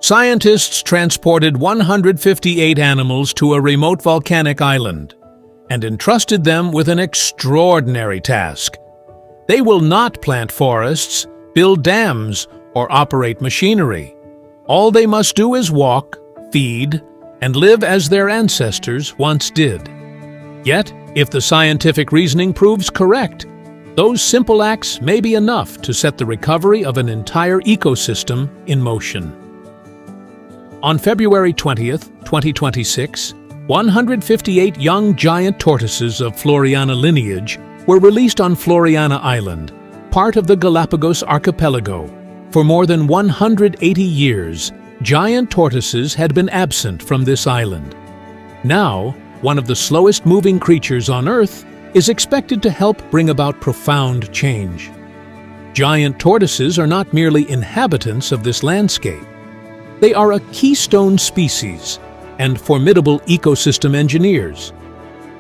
Scientists transported 158 animals to a remote volcanic island and entrusted them with an extraordinary task. They will not plant forests, build dams, or operate machinery. All they must do is walk, feed, and live as their ancestors once did. Yet, if the scientific reasoning proves correct, those simple acts may be enough to set the recovery of an entire ecosystem in motion. On February 20th, 2026, 158 young giant tortoises of Floreana lineage were released on Floreana Island, part of the Galapagos archipelago. For more than 180 years, giant tortoises had been absent from this island. Now, one of the slowest-moving creatures on Earth is expected to help bring about profound change. Giant tortoises are not merely inhabitants of this landscape. They are a keystone species and formidable ecosystem engineers.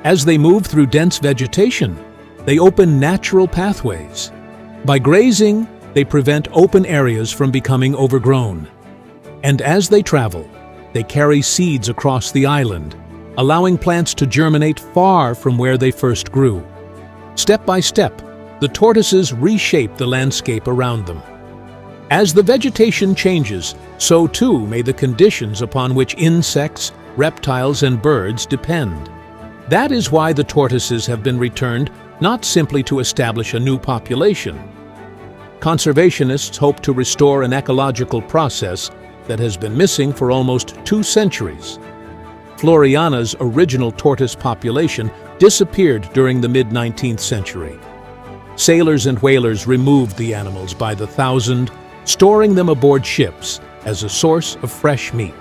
As they move through dense vegetation, they open natural pathways. By grazing, they prevent open areas from becoming overgrown. And as they travel, they carry seeds across the island, allowing plants to germinate far from where they first grew. Step by step, the tortoises reshape the landscape around them. As the vegetation changes, so too may the conditions upon which insects, reptiles, and birds depend. That is why the tortoises have been returned not simply to establish a new population. Conservationists hope to restore an ecological process that has been missing for almost 2 centuries. Floreana's original tortoise population disappeared during the mid-19th century. Sailors and whalers removed the animals by the thousand, storing them aboard ships as a source of fresh meat.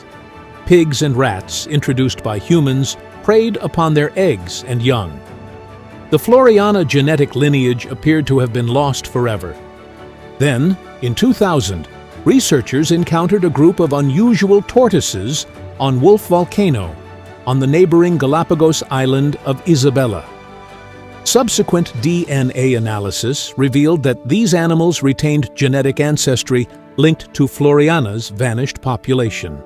Pigs and rats, introduced by humans, preyed upon their eggs and young. The Floreana genetic lineage appeared to have been lost forever. Then, in 2000, researchers encountered a group of unusual tortoises on Wolf Volcano, on the neighboring Galapagos island of Isabela. Subsequent DNA analysis revealed that these animals retained genetic ancestry linked to Floreana's vanished population.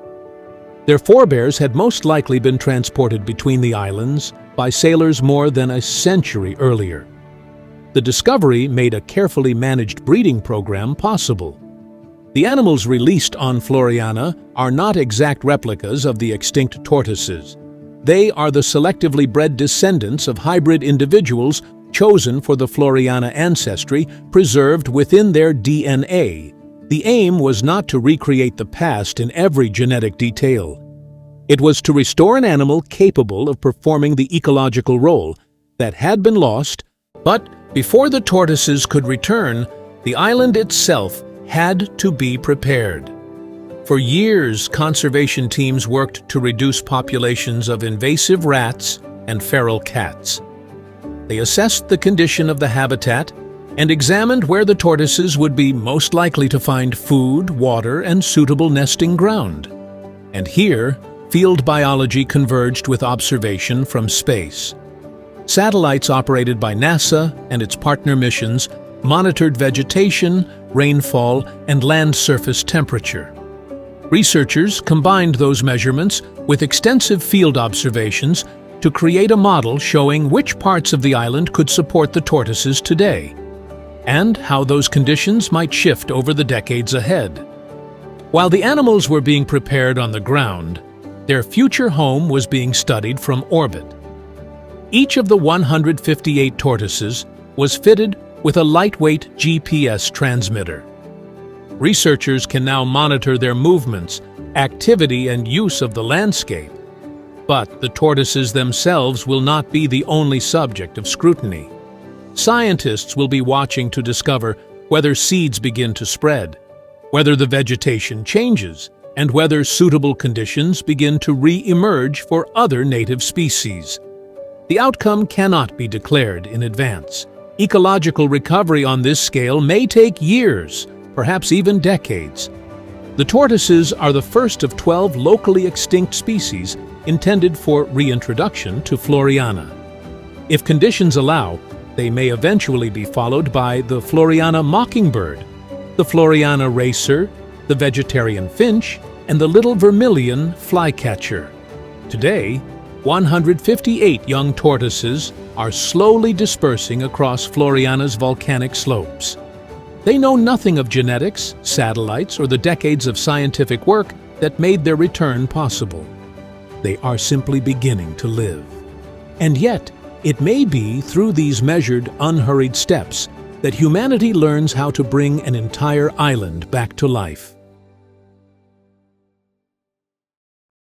Their forebears had most likely been transported between the islands by sailors more than a century earlier. The discovery made a carefully managed breeding program possible. The animals released on Floreana are not exact replicas of the extinct tortoises. They are the selectively bred descendants of hybrid individuals chosen for the Floreana ancestry preserved within their DNA. The aim was not to recreate the past in every genetic detail. It was to restore an animal capable of performing the ecological role that had been lost, but before the tortoises could return, the island itself had to be prepared. For years, conservation teams worked to reduce populations of invasive rats and feral cats. They assessed the condition of the habitat and examined where the tortoises would be most likely to find food, water, and suitable nesting ground. And here, field biology converged with observation from space. Satellites operated by NASA and its partner missions monitored vegetation, rainfall, and land surface temperature. Researchers combined those measurements with extensive field observations to create a model showing which parts of the island could support the tortoises today, and how those conditions might shift over the decades ahead. While the animals were being prepared on the ground, their future home was being studied from orbit. Each of the 158 tortoises was fitted with a lightweight GPS transmitter. Researchers can now monitor their movements, activity, and use of the landscape. But the tortoises themselves will not be the only subject of scrutiny. Scientists will be watching to discover whether seeds begin to spread, whether the vegetation changes, and whether suitable conditions begin to re-emerge for other native species. The outcome cannot be declared in advance. Ecological recovery on this scale may take years, perhaps even decades. The tortoises are the first of 12 locally extinct species intended for reintroduction to Floreana. If conditions allow, they may eventually be followed by the Floreana mockingbird, the Floreana racer, the vegetarian finch, and the little vermilion flycatcher. Today, 158 young tortoises are slowly dispersing across Floreana's volcanic slopes. They know nothing of genetics, satellites, or the decades of scientific work that made their return possible. They are simply beginning to live. And yet, it may be through these measured, unhurried steps that humanity learns how to bring an entire island back to life.